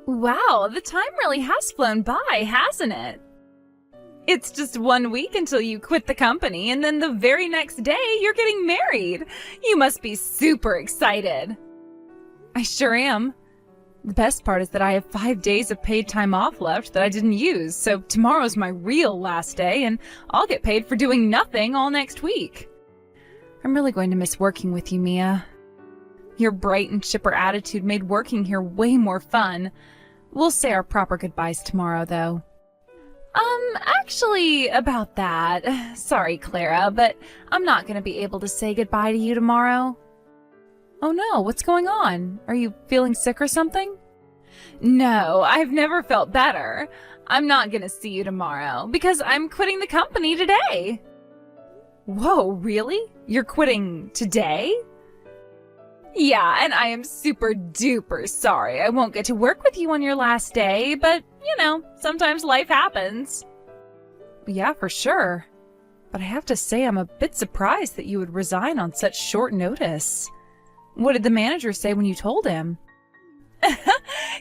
Wow, the time really has flown by, hasn't it? It's just 1 week until you quit the company, and then the very next day you're getting married. You must be super excited. I sure am. The best part is that I have 5 days of paid time off left that I didn't use, so tomorrow's my real last day, and I'll get paid for doing nothing all next week. I'm really going to miss working with you, Mia. Your bright and chipper attitude made working here way more fun. We'll say our proper goodbyes tomorrow, though. Actually, about that, sorry, Clara, but I'm not going to be able to say goodbye to you tomorrow. Oh no, what's going on? Are you feeling sick or something? No, I've never felt better. I'm not going to see you tomorrow because I'm quitting the company today. Whoa, really? You're quitting today? Yeah, and I am super duper sorry I won't get to work with you on your last day, but, sometimes life happens. Yeah, for sure. But I have to say I'm a bit surprised that you would resign on such short notice. What did the manager say when you told him?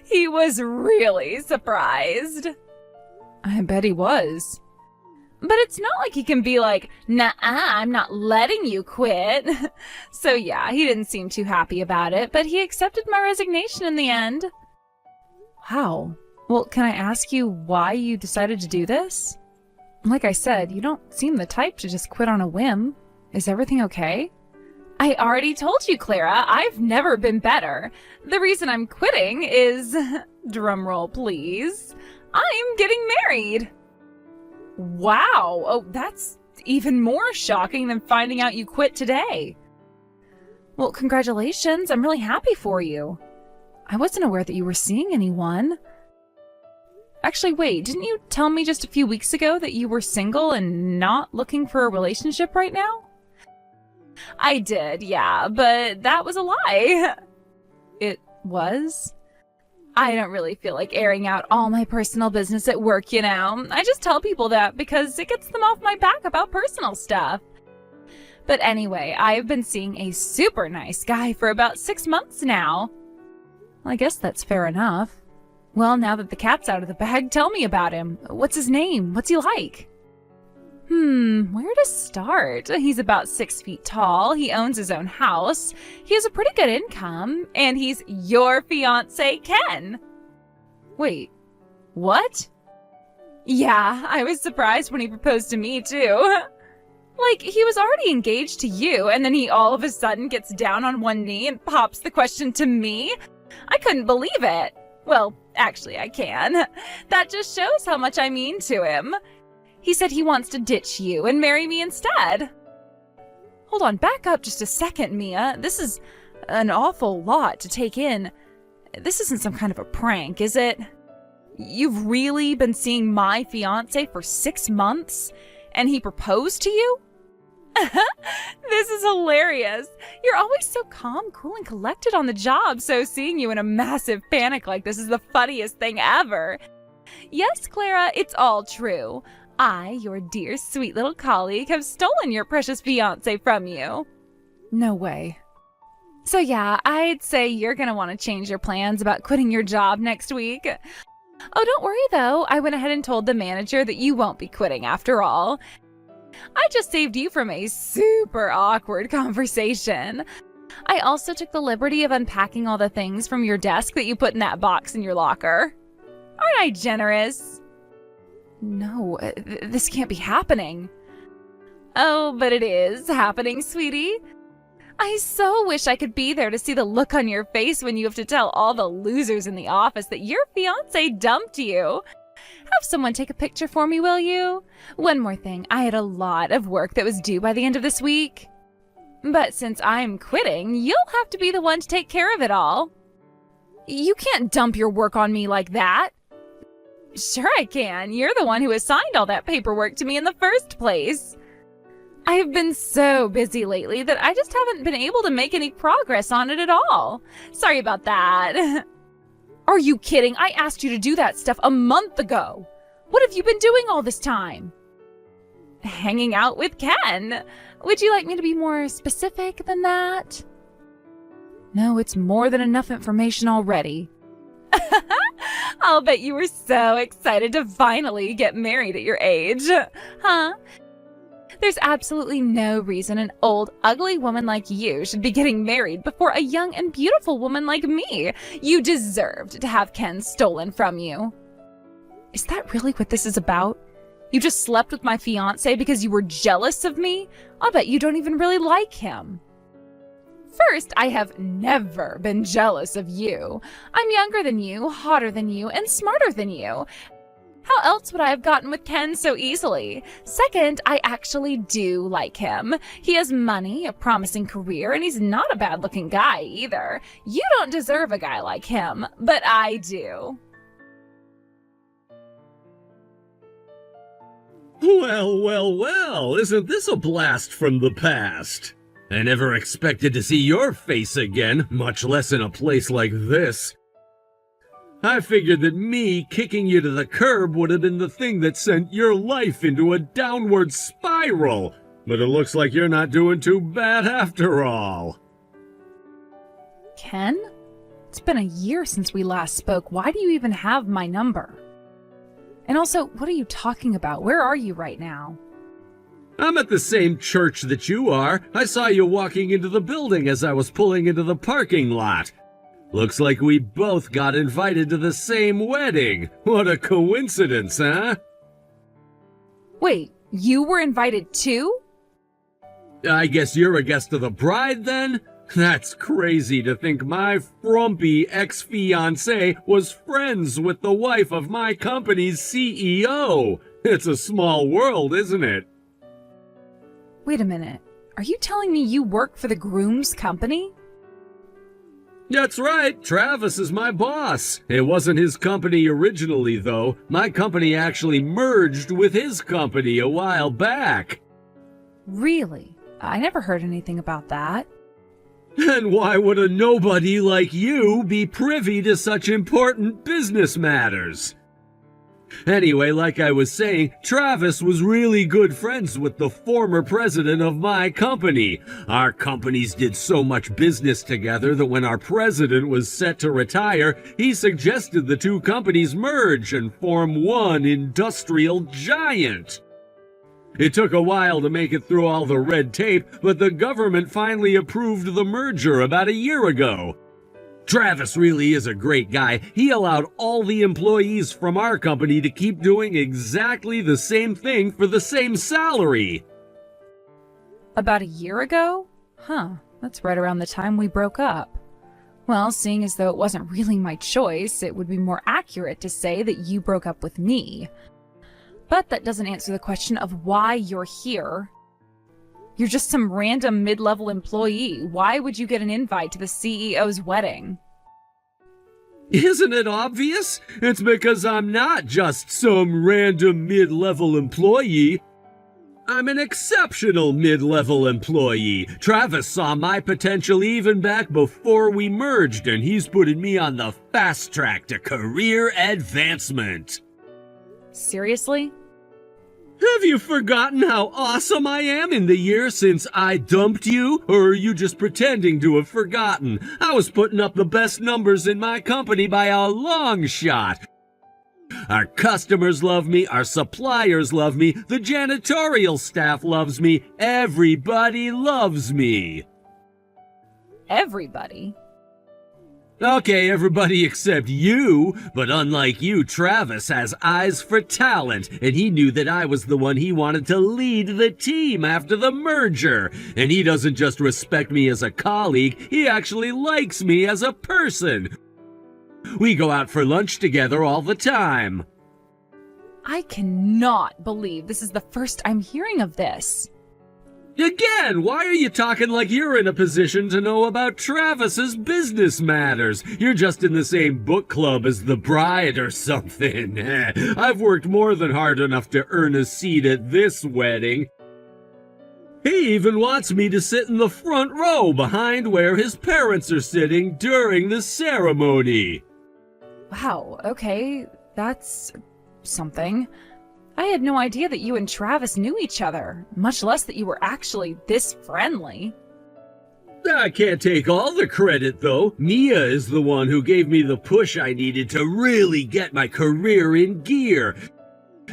He was really surprised. I bet he was. But it's not like he can be like, nah, I'm not letting you quit. So yeah, he didn't seem too happy about it, but he accepted my resignation in the end. Wow. Well, can I ask you why you decided to do this? Like I said, you don't seem the type to just quit on a whim. Is everything okay? I already told you, Clara, I've never been better. The reason I'm quitting is, drumroll please, I'm getting married. Wow, oh, that's even more shocking than finding out you quit today. Well, congratulations, I'm really happy for you. I wasn't aware that you were seeing anyone. Actually, wait, didn't you tell me just a few weeks ago that you were single and not looking for a relationship right now? I did, yeah, but that was a lie. It was? I don't really feel like airing out all my personal business at work, I just tell people that because it gets them off my back about personal stuff. But anyway, I've been seeing a super nice guy for about 6 months now. Well, I guess that's fair enough. Well, now that the cat's out of the bag, tell me about him. What's his name? What's he like? Where to start? He's about 6 feet tall, he owns his own house, he has a pretty good income, and he's your fiancé, Ken. Wait, what? Yeah, I was surprised when he proposed to me, too. Like, he was already engaged to you, and then he all of a sudden gets down on one knee and pops the question to me? I couldn't believe it. Well, actually, I can. That just shows how much I mean to him. He said he wants to ditch you and marry me instead. Hold on, back up just a second, Mia. This is an awful lot to take in. This isn't some kind of a prank, is it? You've really been seeing my fiancé for 6 months, and he proposed to you? This is hilarious. You're always so calm, cool, and collected on the job, so seeing you in a massive panic like this is the funniest thing ever. Yes, Clara, it's all true. I, your dear, sweet little colleague, have stolen your precious fiancé from you. No way. So yeah, I'd say you're gonna want to change your plans about quitting your job next week. Oh, don't worry though. I went ahead and told the manager that you won't be quitting after all. I just saved you from a super awkward conversation. I also took the liberty of unpacking all the things from your desk that you put in that box in your locker. Aren't I generous? No, this can't be happening. Oh, but it is happening, sweetie. I so wish I could be there to see the look on your face when you have to tell all the losers in the office that your fiancé dumped you. Have someone take a picture for me, will you? One more thing, I had a lot of work that was due by the end of this week. But since I'm quitting, you'll have to be the one to take care of it all. You can't dump your work on me like that. Sure I can. You're the one who assigned all that paperwork to me in the first place. I have been so busy lately that I just haven't been able to make any progress on it at all. Sorry about that. Are you kidding? I asked you to do that stuff a month ago. What have you been doing all this time? Hanging out with Ken. Would you like me to be more specific than that? No, it's more than enough information already. I'll bet you were so excited to finally get married at your age. Huh? There's absolutely no reason an old, ugly woman like you should be getting married before a young and beautiful woman like me. You deserved to have Ken stolen from you. Is that really what this is about? You just slept with my fiancé because you were jealous of me? I'll bet you don't even really like him. First, I have never been jealous of you. I'm younger than you, hotter than you, and smarter than you. How else would I have gotten with Ken so easily? Second, I actually do like him. He has money, a promising career, and he's not a bad-looking guy either. You don't deserve a guy like him, but I do. Well, isn't this a blast from the past? I never expected to see your face again, much less in a place like this. I figured that me kicking you to the curb would have been the thing that sent your life into a downward spiral, but it looks like you're not doing too bad after all. Ken? It's been a year since we last spoke. Why do you even have my number? And also, what are you talking about? Where are you right now? I'm at the same church that you are. I saw you walking into the building as I was pulling into the parking lot. Looks like we both got invited to the same wedding. What a coincidence, huh? Wait, you were invited too? I guess you're a guest of the bride then? That's crazy to think my frumpy ex-fiancé was friends with the wife of my company's CEO. It's a small world, isn't it? Wait a minute. Are you telling me you work for the groom's company? That's right, Travis is my boss. It wasn't his company originally, though. My company actually merged with his company a while back. Really? I never heard anything about that. And why would a nobody like you be privy to such important business matters? Anyway, like I was saying, Travis was really good friends with the former president of my company. Our companies did so much business together that when our president was set to retire, he suggested the two companies merge and form one industrial giant. It took a while to make it through all the red tape, but the government finally approved the merger about a year ago. Travis really is a great guy. He allowed all the employees from our company to keep doing exactly the same thing for the same salary. About a year ago? Huh, that's right around the time we broke up. Well, seeing as though it wasn't really my choice, it would be more accurate to say that you broke up with me. But that doesn't answer the question of why you're here. You're just some random mid-level employee. Why would you get an invite to the CEO's wedding? Isn't it obvious? It's because I'm not just some random mid-level employee. I'm an exceptional mid-level employee. Travis saw my potential even back before we merged, and he's putting me on the fast track to career advancement. Seriously? Have you forgotten how awesome I am in the year since I dumped you? Or are you just pretending to have forgotten? I was putting up the best numbers in my company by a long shot. Our customers love me, our suppliers love me, the janitorial staff loves me, everybody loves me. Everybody? Okay, everybody except you, but unlike you, Travis has eyes for talent, and he knew that I was the one he wanted to lead the team after the merger. And he doesn't just respect me as a colleague, he actually likes me as a person. We go out for lunch together all the time. I cannot believe this is the first I'm hearing of this. Again, why are you talking like you're in a position to know about Travis's business matters? You're just in the same book club as the bride or something. I've worked more than hard enough to earn a seat at this wedding. He even wants me to sit in the front row behind where his parents are sitting during the ceremony. Wow, okay, that's something. I had no idea that you and Travis knew each other, much less that you were actually this friendly. I can't take all the credit, though. Mia is the one who gave me the push I needed to really get my career in gear.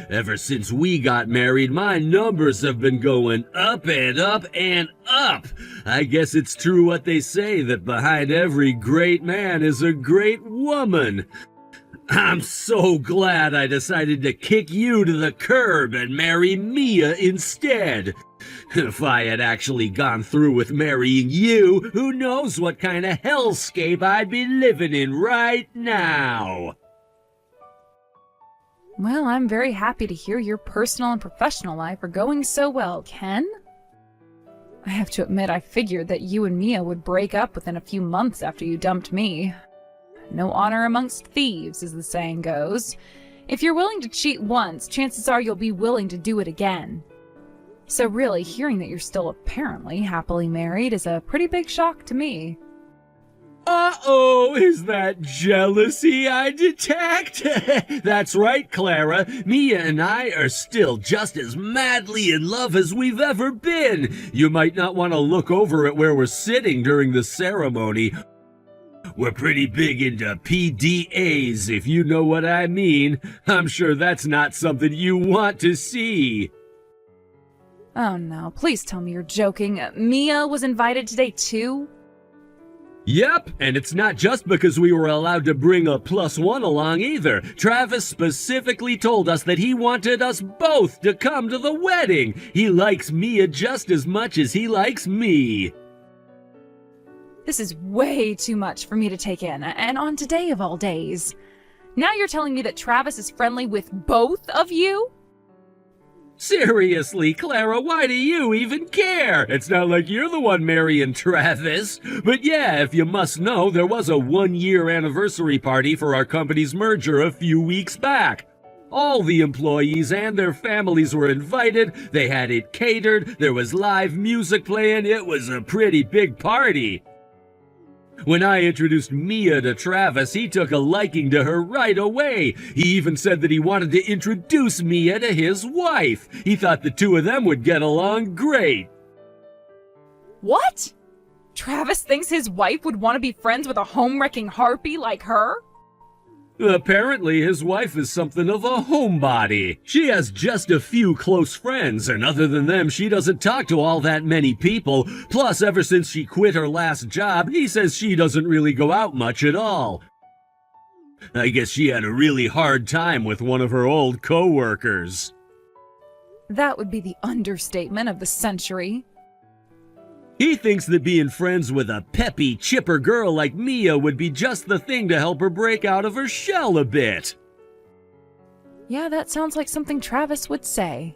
Ever since we got married, my numbers have been going up and up and up. I guess it's true what they say, that behind every great man is a great woman. I'm so glad I decided to kick you to the curb and marry Mia instead. If I had actually gone through with marrying you, who knows what kind of hellscape I'd be living in right now. Well, I'm very happy to hear your personal and professional life are going so well, Ken. I have to admit, I figured that you and Mia would break up within a few months after you dumped me. No honor amongst thieves, as the saying goes. If you're willing to cheat once, chances are you'll be willing to do it again. So really, hearing that you're still apparently happily married is a pretty big shock to me. Uh-oh, is that jealousy I detect? That's right, Clara. Mia and I are still just as madly in love as we've ever been. You might not want to look over at where we're sitting during the ceremony. We're pretty big into PDAs, if you know what I mean. I'm sure that's not something you want to see. Oh no, please tell me you're joking. Mia was invited today too? Yep, and it's not just because we were allowed to bring a +1 along either. Travis specifically told us that he wanted us both to come to the wedding. He likes Mia just as much as he likes me. This is way too much for me to take in, and on today of all days. Now you're telling me that Travis is friendly with both of you? Seriously, Clara, why do you even care? It's not like you're the one marrying Travis. But yeah, if you must know, there was a 1-year anniversary party for our company's merger a few weeks back. All the employees and their families were invited, they had it catered, there was live music playing, it was a pretty big party. When I introduced Mia to Travis, he took a liking to her right away. He even said that he wanted to introduce Mia to his wife. He thought the two of them would get along great. What? Travis thinks his wife would want to be friends with a home-wrecking harpy like her? Apparently, his wife is something of a homebody. She has just a few close friends, and other than them, she doesn't talk to all that many people. Plus, ever since she quit her last job, he says she doesn't really go out much at all. I guess she had a really hard time with one of her old coworkers. That would be the understatement of the century. He thinks that being friends with a peppy, chipper girl like Mia would be just the thing to help her break out of her shell a bit. Yeah, that sounds like something Travis would say.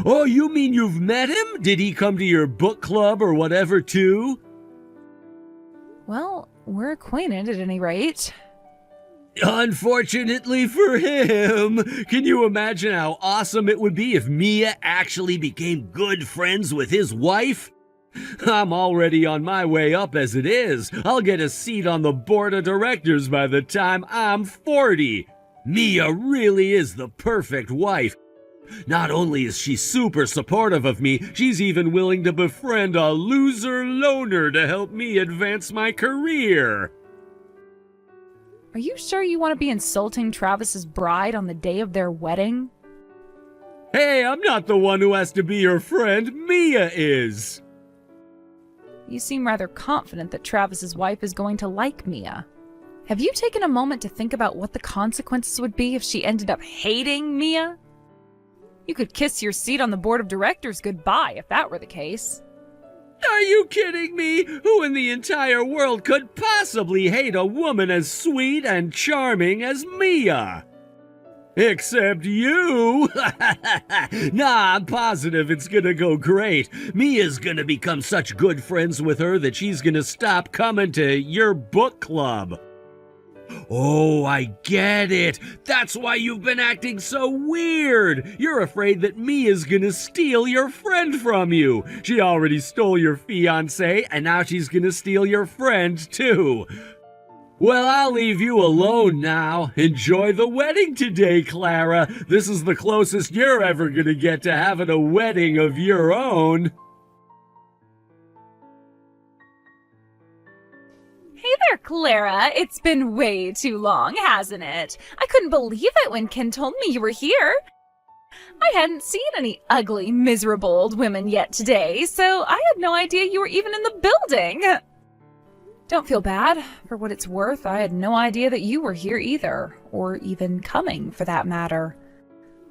Oh, you mean you've met him? Did he come to your book club or whatever, too? Well, we're acquainted at any rate. Unfortunately for him, can you imagine how awesome it would be if Mia actually became good friends with his wife? I'm already on my way up as it is. I'll get a seat on the board of directors by the time I'm 40. Mia really is the perfect wife. Not only is she super supportive of me, she's even willing to befriend a loser loner to help me advance my career. Are you sure you want to be insulting Travis's bride on the day of their wedding? Hey, I'm not the one who has to be your friend. Mia is. You seem rather confident that Travis's wife is going to like Mia. Have you taken a moment to think about what the consequences would be if she ended up hating Mia? You could kiss your seat on the board of directors goodbye if that were the case. Are you kidding me? Who in the entire world could possibly hate a woman as sweet and charming as Mia? Except you! Nah, I'm positive it's gonna go great. Mia's gonna become such good friends with her that she's gonna stop coming to your book club. Oh, I get it. That's why you've been acting so weird. You're afraid that Mia's gonna steal your friend from you. She already stole your fiancé, and now she's gonna steal your friend, too. Well, I'll leave you alone now. Enjoy the wedding today, Clara. This is the closest you're ever gonna get to having a wedding of your own. there, Clara. It's been way too long, hasn't it? I couldn't believe it when Ken told me you were here. I hadn't seen any ugly, miserable old women yet today, so I had no idea you were even in the building. Don't feel bad. For what it's worth, I had no idea that you were here either, or even coming for that matter.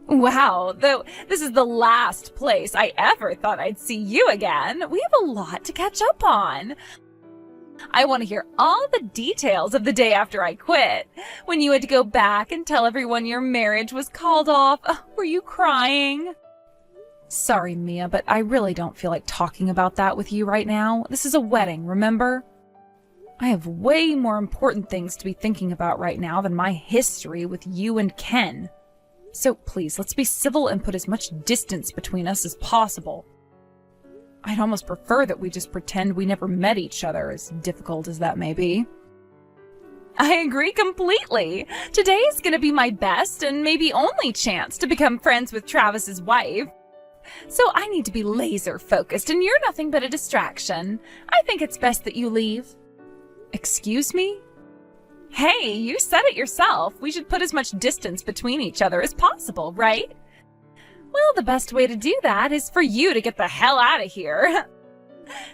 Wow, though this is the last place I ever thought I'd see you again. We have a lot to catch up on. I want to hear all the details of the day after I quit. When you had to go back and tell everyone your marriage was called off. Were you crying? Sorry, Mia, but I really don't feel like talking about that with you right now. This is a wedding, remember? I have way more important things to be thinking about right now than my history with you and Ken. So please, let's be civil and put as much distance between us as possible. I'd almost prefer that we just pretend we never met each other, as difficult as that may be. I agree completely. Today's gonna be my best and maybe only chance to become friends with Travis's wife. So I need to be laser focused, and you're nothing but a distraction. I think it's best that you leave. Excuse me? Hey, you said it yourself. We should put as much distance between each other as possible, right? Well, the best way to do that is for you to get the hell out of here.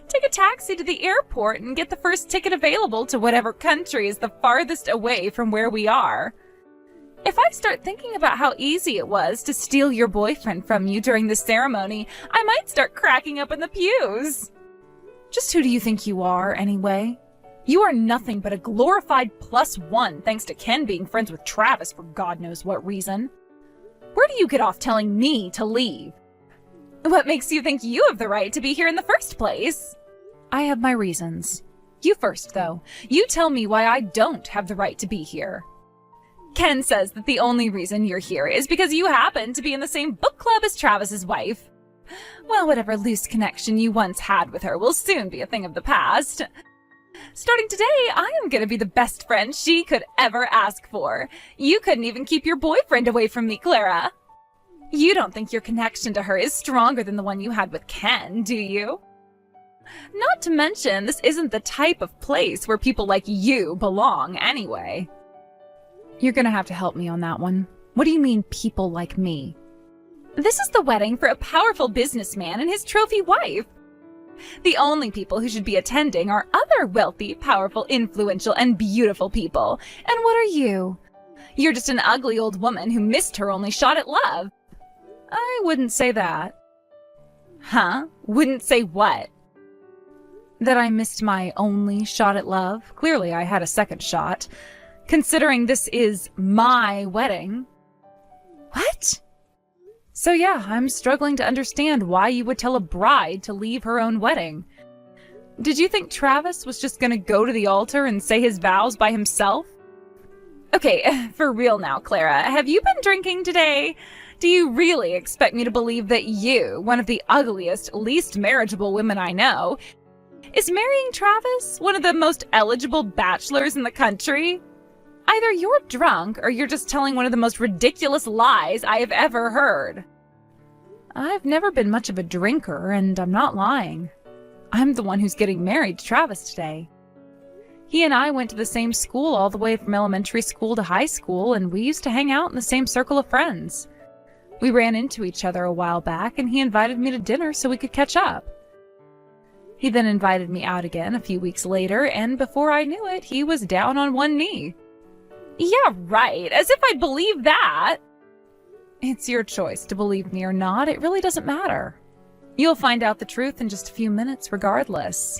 Take a taxi to the airport and get the first ticket available to whatever country is the farthest away from where we are. If I start thinking about how easy it was to steal your boyfriend from you during the ceremony, I might start cracking up in the pews. Just who do you think you are, anyway? You are nothing but a glorified +1 thanks to Ken being friends with Travis for God knows what reason. Where do you get off telling me to leave? What makes you think you have the right to be here in the first place? I have my reasons. You first, though. You tell me why I don't have the right to be here. Ken says that the only reason you're here is because you happen to be in the same book club as Travis's wife. Well, whatever loose connection you once had with her will soon be a thing of the past. Starting today, I am going to be the best friend she could ever ask for. You couldn't even keep your boyfriend away from me, Clara. You don't think your connection to her is stronger than the one you had with Ken, do you? Not to mention, this isn't the type of place where people like you belong anyway. You're going to have to help me on that one. What do you mean, people like me? This is the wedding for a powerful businessman and his trophy wife. The only people who should be attending are other wealthy, powerful, influential, and beautiful people. And what are you? You're just an ugly old woman who missed her only shot at love. I wouldn't say that. Huh? Wouldn't say what? That I missed my only shot at love? Clearly I had a second shot. Considering this is my wedding. What? So yeah, I'm struggling to understand why you would tell a bride to leave her own wedding. Did you think Travis was just gonna go to the altar and say his vows by himself? Okay, for real now, Clara, have you been drinking today? Do you really expect me to believe that you, one of the ugliest, least marriageable women I know, is marrying Travis, one of the most eligible bachelors in the country? Either you're drunk or you're just telling one of the most ridiculous lies I have ever heard. I've never been much of a drinker, and I'm not lying. I'm the one who's getting married to Travis today. He and I went to the same school all the way from elementary school to high school, and we used to hang out in the same circle of friends. We ran into each other a while back, and he invited me to dinner so we could catch up. He then invited me out again a few weeks later, and before I knew it, he was down on one knee. Yeah, right. As if I'd believe that. It's your choice to believe me or not. It really doesn't matter. You'll find out the truth in just a few minutes regardless.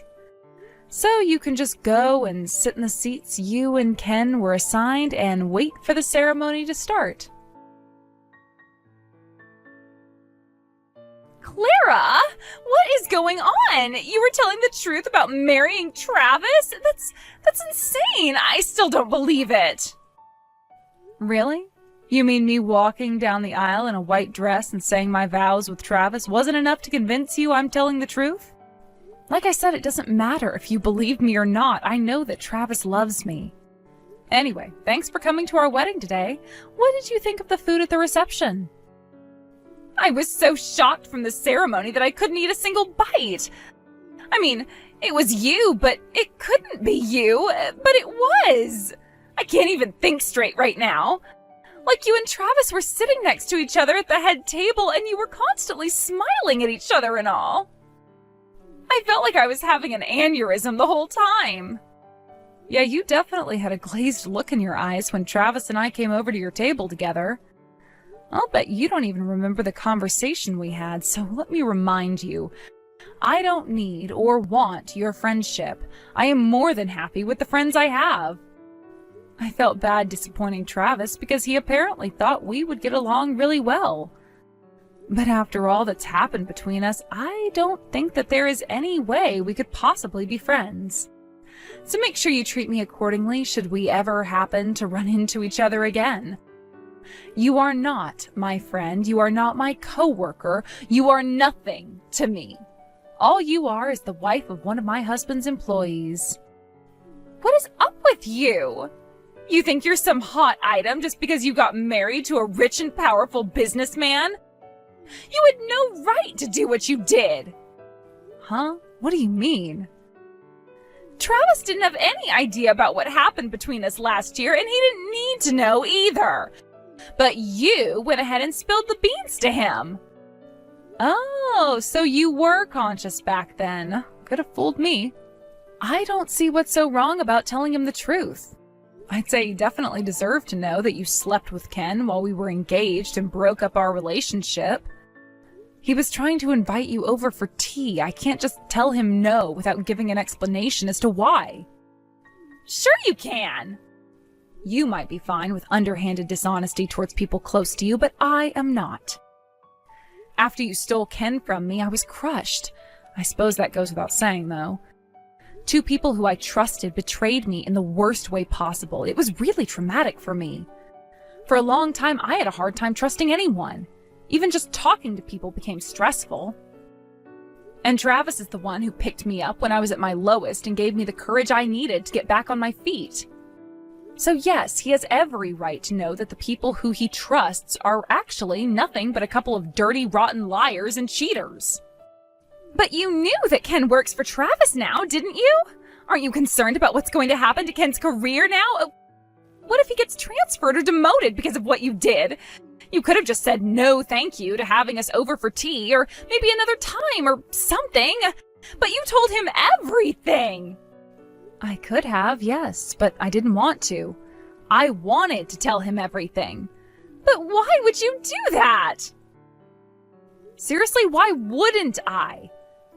So you can just go and sit in the seats you and Ken were assigned and wait for the ceremony to start. Clara, what is going on? You were telling the truth about marrying Travis? That's insane. I still don't believe it. Really? You mean me walking down the aisle in a white dress and saying my vows with Travis wasn't enough to convince you I'm telling the truth? Like I said, it doesn't matter if you believe me or not. I know that Travis loves me. Anyway, thanks for coming to our wedding today. What did you think of the food at the reception? I was so shocked from the ceremony that I couldn't eat a single bite. I mean, It was you, but it couldn't be you, but it was. I can't even think straight right now. Like you and Travis were sitting next to each other at the head table and you were constantly smiling at each other and all. I felt like I was having an aneurysm the whole time. Yeah, you definitely had a glazed look in your eyes when Travis and I came over to your table together. I'll bet you don't even remember the conversation we had, so let me remind you. I don't need or want your friendship. I am more than happy with the friends I have. I felt bad disappointing Travis because he apparently thought we would get along really well. But after all that's happened between us, I don't think that there is any way we could possibly be friends. So make sure you treat me accordingly should we ever happen to run into each other again. You are not my friend. You are not my coworker. You are nothing to me. All you are is the wife of one of my husband's employees. What is up with you? You think you're some hot item just because you got married to a rich and powerful businessman? You had no right to do what you did. Huh? What do you mean? Travis didn't have any idea about what happened between us last year, and he didn't need to know either. But you went ahead and spilled the beans to him. Oh, so you were conscious back then. Could have fooled me. I don't see what's so wrong about telling him the truth. I'd say he definitely deserved to know that you slept with Ken while we were engaged and broke up our relationship. He was trying to invite you over for tea. I can't just tell him no without giving an explanation as to why. Sure you can. You might be fine with underhanded dishonesty towards people close to you, but I am not. After you stole Ken from me, I was crushed. I suppose that goes without saying, though. 2 people who I trusted betrayed me in the worst way possible. It was really traumatic for me. For a long time, I had a hard time trusting anyone. Even just talking to people became stressful. And Travis is the one who picked me up when I was at my lowest and gave me the courage I needed to get back on my feet. So yes, he has every right to know that the people who he trusts are actually nothing but a couple of dirty, rotten liars and cheaters. But you knew that Ken works for Travis now, didn't you? Aren't you concerned about what's going to happen to Ken's career now? What if he gets transferred or demoted because of what you did? You could have just said no thank you to having us over for tea, or maybe another time or something. But you told him everything. I could have, yes, but I didn't want to. I wanted to tell him everything. But why would you do that? Seriously, why wouldn't I?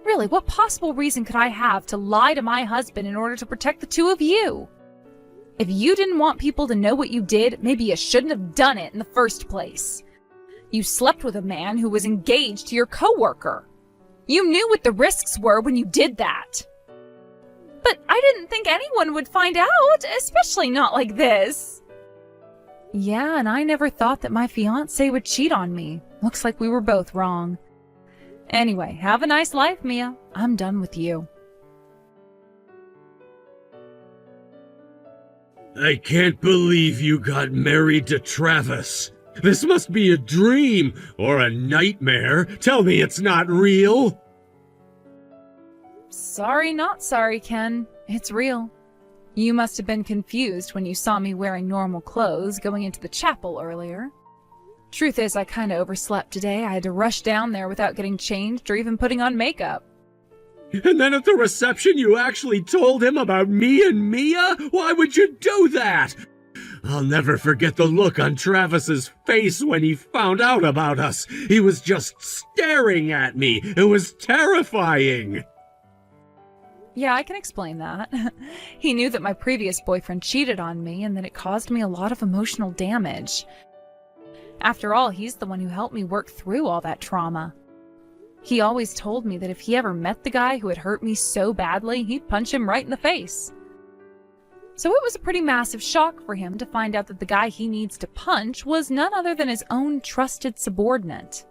Really, what possible reason could I have to lie to my husband in order to protect the 2 of you? If you didn't want people to know what you did, maybe you shouldn't have done it in the first place. You slept with a man who was engaged to your coworker. You knew what the risks were when you did that. But I didn't think anyone would find out, especially not like this. Yeah, and I never thought that my fiancé would cheat on me. Looks like we were both wrong. Anyway, have a nice life, Mia. I'm done with you. I can't believe you got married to Travis. This must be a dream or a nightmare. Tell me it's not real. Sorry, not sorry, Ken. It's real. You must have been confused when you saw me wearing normal clothes going into the chapel earlier. Truth is, I kinda overslept today. I had to rush down there without getting changed or even putting on makeup. And then at the reception you actually told him about me and Mia? Why would you do that? I'll never forget the look on Travis's face when he found out about us. He was just staring at me. It was terrifying. Yeah, I can explain that. He knew that my previous boyfriend cheated on me and that it caused me a lot of emotional damage. After all, he's the one who helped me work through all that trauma. He always told me that if he ever met the guy who had hurt me so badly, he'd punch him right in the face. So it was a pretty massive shock for him to find out that the guy he needs to punch was none other than his own trusted subordinate.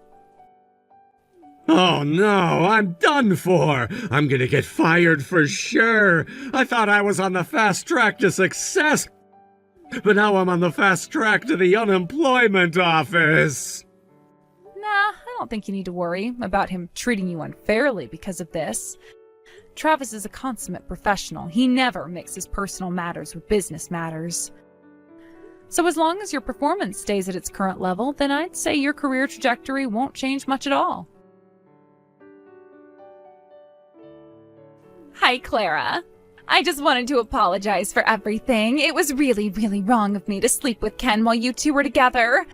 Oh no, I'm done for. I'm gonna get fired for sure. I thought I was on the fast track to success, but now I'm on the fast track to the unemployment office. Nah, I don't think you need to worry about him treating you unfairly because of this. Travis is a consummate professional. He never mixes personal matters with business matters. So as long as your performance stays at its current level, then I'd say your career trajectory won't change much at all. Hi, Clara. I just wanted to apologize for everything. It was really, really wrong of me to sleep with Ken while you two were together.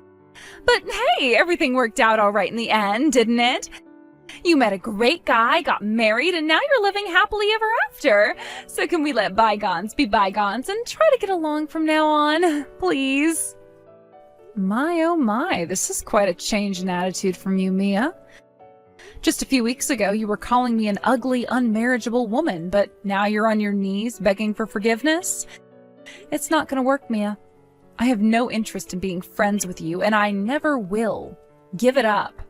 But hey, everything worked out all right in the end, didn't it? You met a great guy, got married, and now you're living happily ever after. So can we let bygones be bygones and try to get along from now on, please? My oh my, this is quite a change in attitude from you, Mia. Just a few weeks ago, you were calling me an ugly, unmarriageable woman, but now you're on your knees begging for forgiveness? It's not going to work, Mia. I have no interest in being friends with you, and I never will. Give it up.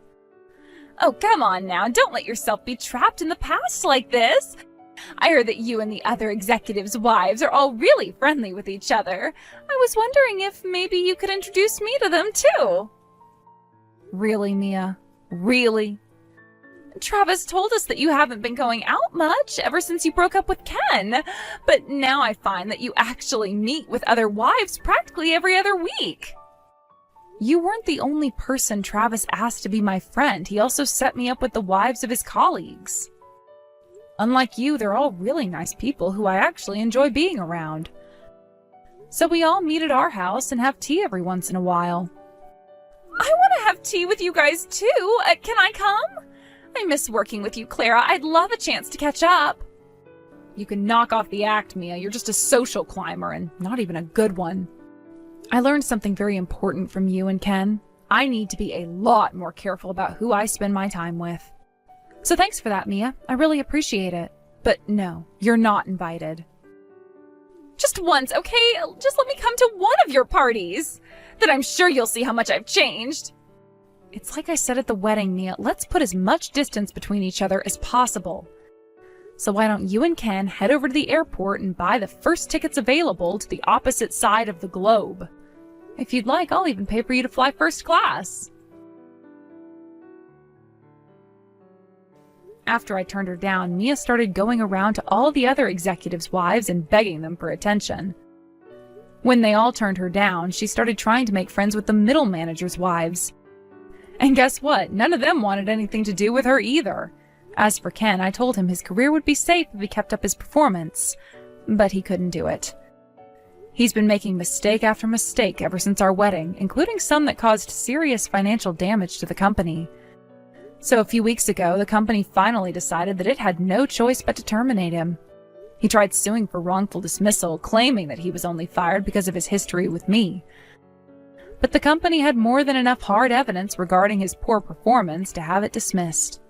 Oh, come on now. Don't let yourself be trapped in the past like this. I heard that you and the other executives' wives are all really friendly with each other. I was wondering if maybe you could introduce me to them, too. Really, Mia? Really? Travis told us that you haven't been going out much ever since you broke up with Ken, but now I find that you actually meet with other wives practically every other week. You weren't the only person Travis asked to be my friend. He also set me up with the wives of his colleagues. Unlike you, they're all really nice people who I actually enjoy being around. So we all meet at our house and have tea every once in a while. I want to have tea with you guys too. Can I come? I miss working with you, Clara. I'd love a chance to catch up. You can knock off the act, Mia. You're just a social climber and not even a good one. I learned something very important from you and Ken. I need to be a lot more careful about who I spend my time with. So thanks for that, Mia. I really appreciate it. But no, you're not invited. Just once, okay? Just let me come to one of your parties. Then I'm sure you'll see how much I've changed. It's like I said at the wedding, Mia. Let's put as much distance between each other as possible. So why don't you and Ken head over to the airport and buy the first tickets available to the opposite side of the globe? If you'd like, I'll even pay for you to fly first class. After I turned her down, Mia started going around to all the other executives' wives and begging them for attention. When they all turned her down, she started trying to make friends with the middle managers' wives. And guess what? None of them wanted anything to do with her either. As for Ken, I told him his career would be safe if he kept up his performance, but he couldn't do it. He's been making mistake after mistake ever since our wedding, including some that caused serious financial damage to the company. So a few weeks ago, the company finally decided that it had no choice but to terminate him. He tried suing for wrongful dismissal, claiming that he was only fired because of his history with me. But the company had more than enough hard evidence regarding his poor performance to have it dismissed.